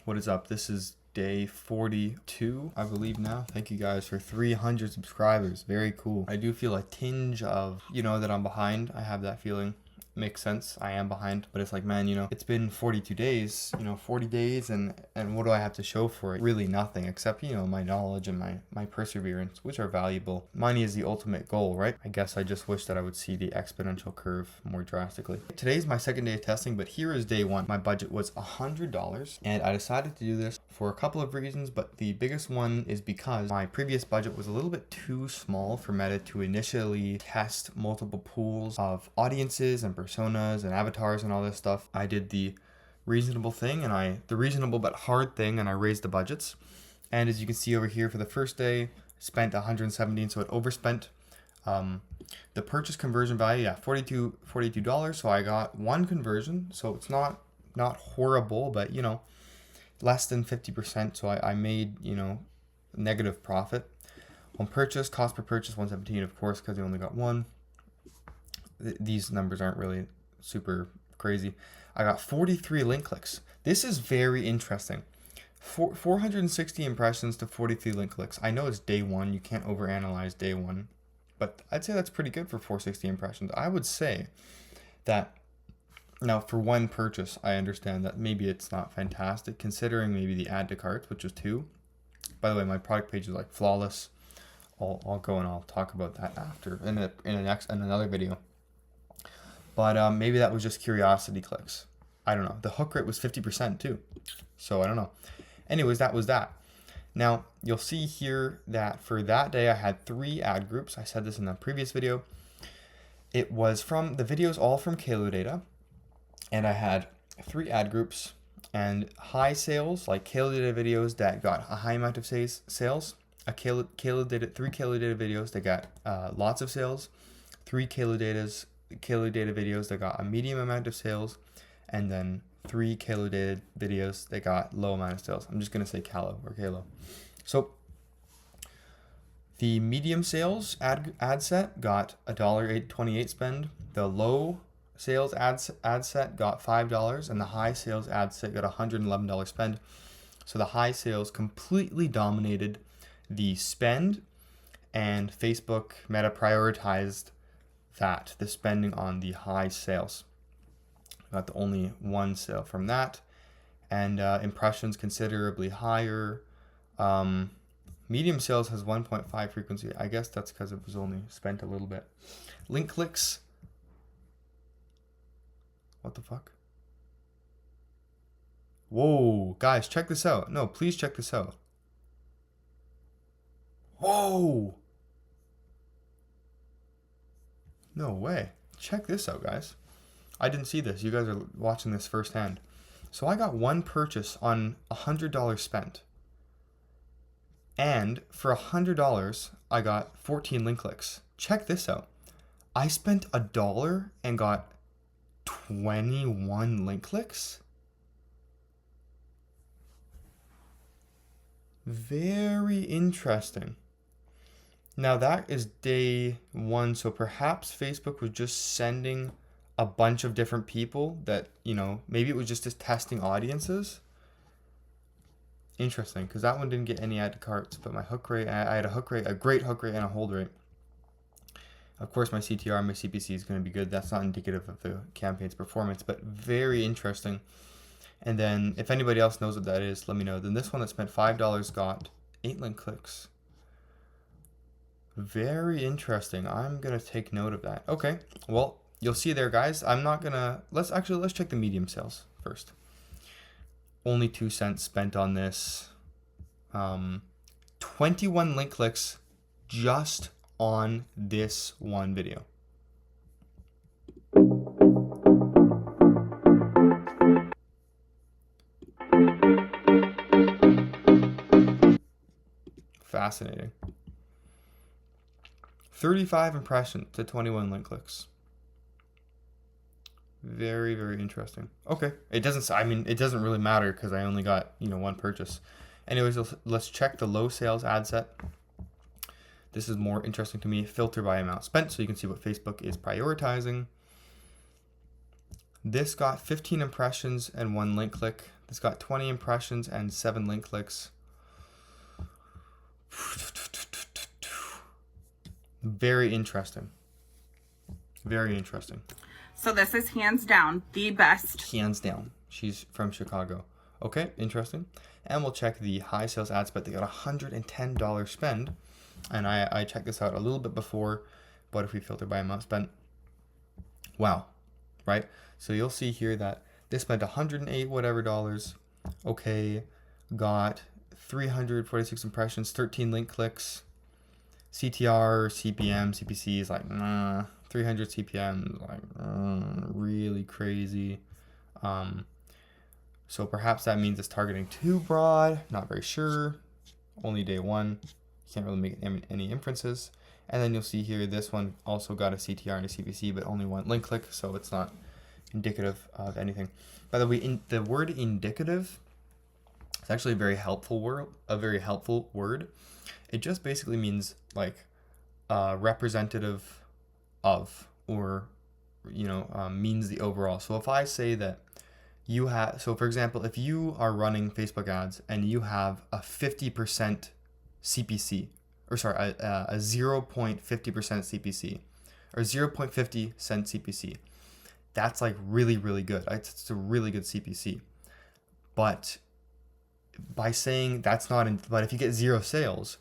What is up? This is day 42, I believe now. Thank you guys for 300 subscribers. Very cool. I do feel a tinge of, that I'm behind. I have that feeling. Makes sense. I am behind, but it's like, man, it's been 42 days, 40 days, and what do I have to show for it? Really nothing except, my knowledge and my perseverance, which are valuable. Money is the ultimate goal, right? I guess I just wish that I would see the exponential curve more drastically. Today's my second day of testing, but here is day one. My budget was $100, and I decided to do this for a couple of reasons, but the biggest one is because my previous budget was a little bit too small for Meta to initially test multiple pools of audiences and personas and avatars and all this stuff. I did the reasonable thing the reasonable but hard thing, and I raised the budgets. And as you can see over here, for the first day, spent 117, so it overspent. The purchase conversion value, $42. So I got one conversion, so it's not horrible, but less than 50%. So I made negative profit. On purchase, cost per purchase 117, of course, because I only got one. These numbers aren't really super crazy. I got 43 link clicks. This is very interesting. 460 impressions to 43 link clicks. I know it's day one. You can't overanalyze day one, but I'd say that's pretty good for 460 impressions. I would say that now for one purchase, I understand that maybe it's not fantastic considering maybe the add to cart, which was 2. By the way, my product page is like flawless. I'll go and I'll talk about that after in another video. But maybe that was just curiosity clicks. I don't know. The hook rate was 50% too. So I don't know. Anyways, that was that. Now, you'll see here that for that day, I had 3 ad groups. I said this in the previous video. It was from the videos all from Kalo data. And I had 3 ad groups and high sales, like Kalo data videos that got a high amount of sales. 3 Kalo data videos that got lots of sales. 3 Kalo data videos that got a medium amount of sales, and then 3 Kalo data videos that got low amount of sales. I'm just going to say Kalo. So the medium sales ad set got $1.28 spend. The low sales ad set got $5, and the high sales ad set got $111 spend. So the high sales completely dominated the spend, and Facebook Meta prioritized the spending on the high sales. Got the only one sale from that, and impressions considerably higher. Medium sales has 1.5 frequency. I guess that's because it was only spent a little bit. Link clicks. What the fuck? Whoa, guys, check this out. No, please check this out. Whoa! No way. Check this out, guys. I didn't see this. You guys are watching this firsthand. So I got one purchase on $100 spent. And for $100, I got 14 link clicks. Check this out. I spent $1 and got 21 link clicks. Very interesting. Now that is day one, so perhaps Facebook was just sending a bunch of different people that, maybe it was just testing audiences. Interesting, because that one didn't get any add to carts, but my hook rate, I had a great hook rate and a hold rate. Of course, my CTR and my CPC is going to be good. That's not indicative of the campaign's performance, but very interesting. And then if anybody else knows what that is, let me know. Then this one that spent $5 got 8 link clicks. Very interesting. I'm going to take note of that. Okay, well, you'll see there, guys. I'm not going to... Let's check the medium sales first. Only 2 cents spent on this. 21 link clicks just on this one video. Fascinating. 35 impressions to 21 link clicks. Very, very interesting. Okay. It doesn't really matter because I only got, one purchase. Anyways, let's check the low sales ad set. This is more interesting to me. Filter by amount spent, so you can see what Facebook is prioritizing. This got 15 impressions and 1 link click. It's got 20 impressions and 7 link clicks. Very interesting. Very interesting. So this is hands down the best. Hands down. She's from Chicago. Okay, interesting. And we'll check the high sales ad spend. They got $110 spend. And I checked this out a little bit before, but if we filter by amount spent, wow, right? So you'll see here that they spent 108 whatever dollars. Okay, got 346 impressions, 13 link clicks. CTR, CPM, CPC is like 300 CPM, like really crazy. So perhaps that means it's targeting too broad. Not very sure. Only day one. Can't really make any inferences. And then you'll see here this one also got a CTR and a CPC, but only one link click, so it's not indicative of anything. By the way, the word indicative is actually a very helpful word. It just basically means like representative of, or means the overall. So if I say that you have, so for example, if you are running Facebook ads and you have a 50% CPC, or sorry, a 0.50% CPC, or 0.50 cent CPC, that's like really, really good. It's a really good CPC. But by saying that's not, but if you get 0 sales,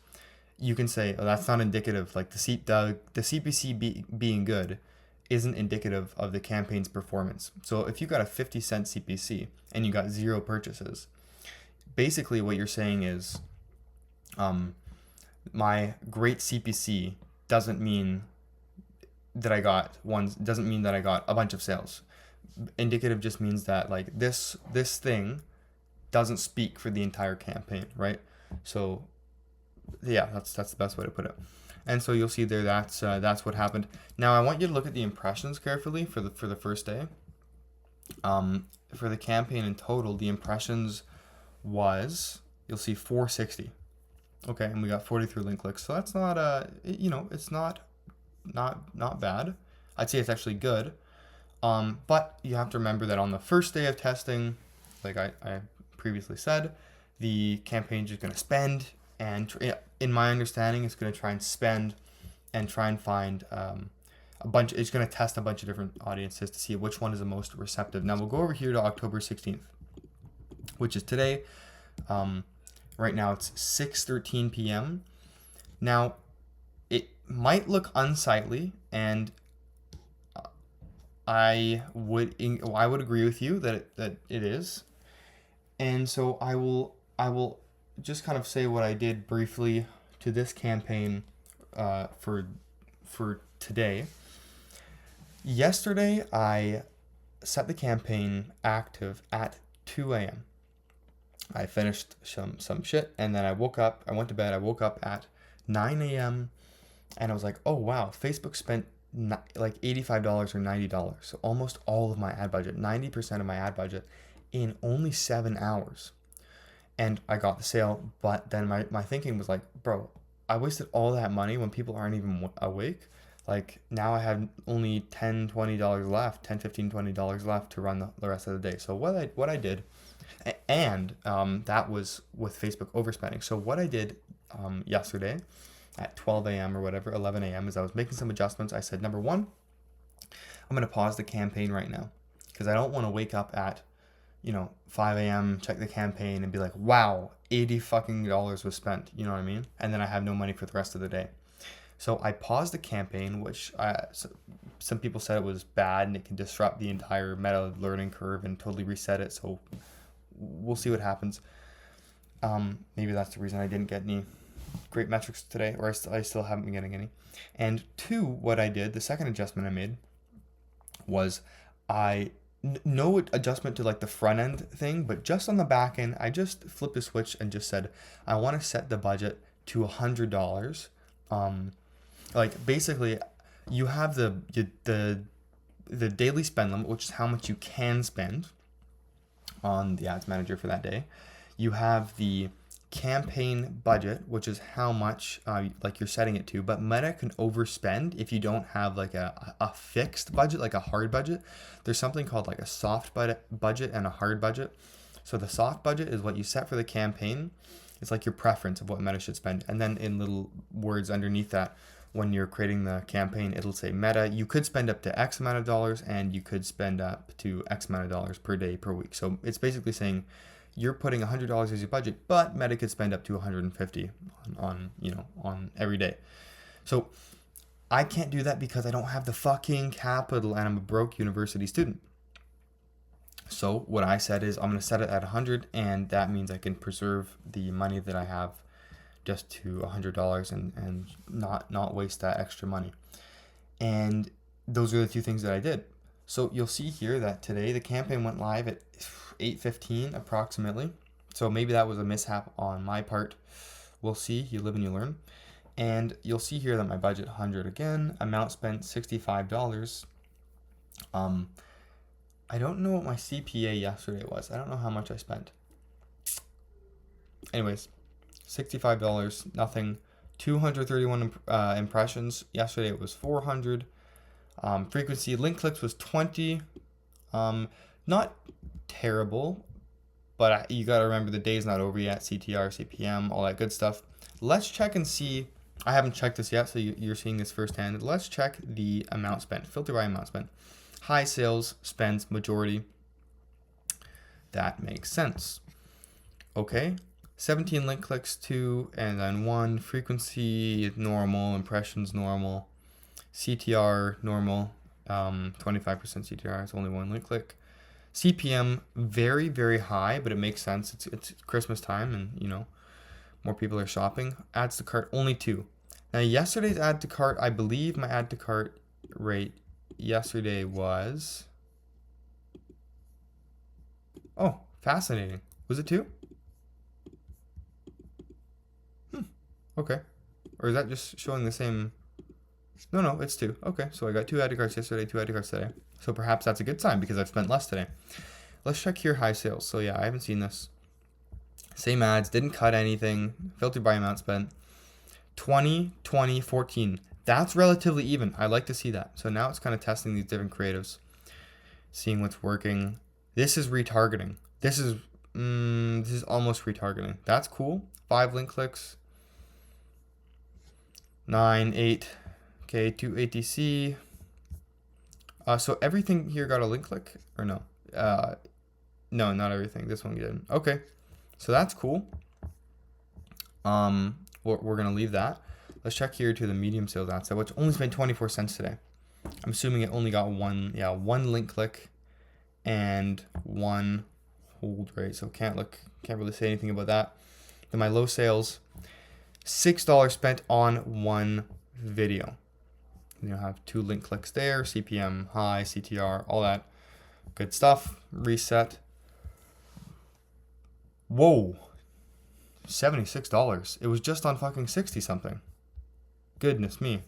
you can say, oh, that's not indicative. Like the CPC being good isn't indicative of the campaign's performance. So if you got a 50-cent CPC and you got 0 purchases, basically what you're saying is, my great CPC doesn't mean that I got a bunch of sales. Indicative just means that like this thing doesn't speak for the entire campaign, right? So yeah, that's the best way to put it. And so you'll see there that's what happened. Now I want you to look at the impressions carefully for the first day. For the campaign in total, the impressions was, you'll see 460. Okay, and we got 43 link clicks. So that's not it's not bad. I'd say it's actually good. But you have to remember that on the first day of testing, like I previously said, the campaign is just going to spend, and in my understanding, it's going to try and spend and try and find it's going to test a bunch of different audiences to see which one is the most receptive. Now we'll go over here to October 16th, which is today. Right now it's 6:13 p.m. Now it might look unsightly, and I would agree with you that it is. And so I will just kind of say what I did briefly to this campaign for today. Yesterday I set the campaign active at 2 a.m. I finished some shit, and then I went to bed, I woke up at 9 a.m. and I was like, oh wow, Facebook spent like $85 or $90. So almost all of my ad budget, 90% of my ad budget in only 7 hours. And I got the sale, but then my thinking was like, bro, I wasted all that money when people aren't even awake. Like now I have only $10, $20 left, $10, $15, $20 left to run the rest of the day. So what I did, and that was with Facebook overspending. So what I did yesterday at 12 a.m. or whatever, 11 a.m. is I was making some adjustments. I said, number one, I'm going to pause the campaign right now because I don't want to wake up at 5 a.m., check the campaign and be like, wow, $80 was spent. You know what I mean? And then I have no money for the rest of the day. So I paused the campaign, which some people said it was bad and it can disrupt the entire meta learning curve and totally reset it. So we'll see what happens. Maybe that's the reason I didn't get any great metrics today, or I still haven't been getting any. And two, what I did, the second adjustment I made was no adjustment to like the front end thing, but just on the back end, I just flipped a switch and just said, I want to set the budget to $100. Like basically you have the daily spend limit, which is how much you can spend on the ads manager for that day. You have the campaign budget, which is how much like you're setting it to, but Meta can overspend if you don't have like a fixed budget, like a hard budget. There's something called like a soft budget and a hard budget. So the soft budget is what you set for the campaign. It's like your preference of what Meta should spend. And then in little words underneath that, when you're creating the campaign, it'll say Meta, you could spend up to X amount of dollars and you could spend up to X amount of dollars per day, per week. So it's basically saying you're putting $100 as your budget, but Meta could spend up to 150 on every day. So I can't do that because I don't have the fucking capital and I'm a broke university student. So what I said is I'm going to set it at 100, and that means I can preserve the money that I have just to $100 and not waste that extra money. And those are the two things that I did. So you'll see here that today the campaign went live at 8:15 approximately. So maybe that was a mishap on my part. We'll see. You live and you learn. And you'll see here that my budget 100 again, amount spent $65. I don't know what my CPA yesterday was. I don't know how much I spent. Anyways, $65, nothing. 231 impressions. Yesterday it was 400. Frequency, link clicks was 20. Not terrible, but you got to remember the day's not over yet. CTR, CPM, all that good stuff. Let's check and see. I haven't checked this yet, so you're seeing this firsthand. Let's check the amount spent. Filter by amount spent. High sales, spends, majority. That makes sense. Okay. 17 link clicks, 2, and then 1. Frequency, normal. Impressions, normal. CTR, normal. 25% CTR. It's only 1 link click. CPM, very, very high, but it makes sense. It's Christmas time, and, more people are shopping. Adds to cart, only 2. Now, yesterday's add to cart, I believe my add to cart rate yesterday was... Oh, fascinating. Was it 2? Okay. Or is that just showing the same... No, it's 2. Okay, so I got 2 add to carts yesterday, 2 add to carts today. So perhaps that's a good sign because I've spent less today. Let's check here high sales. So yeah, I haven't seen this. Same ads, didn't cut anything. Filtered by amount spent. 20, 20, 14. That's relatively even. I like to see that. So now it's kind of testing these different creatives, seeing what's working. This is retargeting. This is almost retargeting. That's cool. 5 link clicks. 9, 8. Okay, 2 ATC. So everything here got a link click or no? No, not everything. This one didn't. Okay, so that's cool. We're gonna leave that. Let's check here to the medium sales ad set, which only spent 24 cents today. I'm assuming it only got one link click and 1 hold rate. So can't really say anything about that. Then my low sales, $6 spent on 1 video. You have 2 link clicks there, CPM high, CTR, all that good stuff. Reset. Whoa, $76. It was just on fucking 60 something. Goodness me.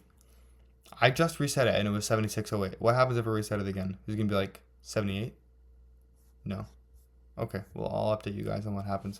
I just reset it and it was 76.08. What happens if I reset it again? Is it gonna be like 78? No. Okay, well, I'll update you guys on what happens.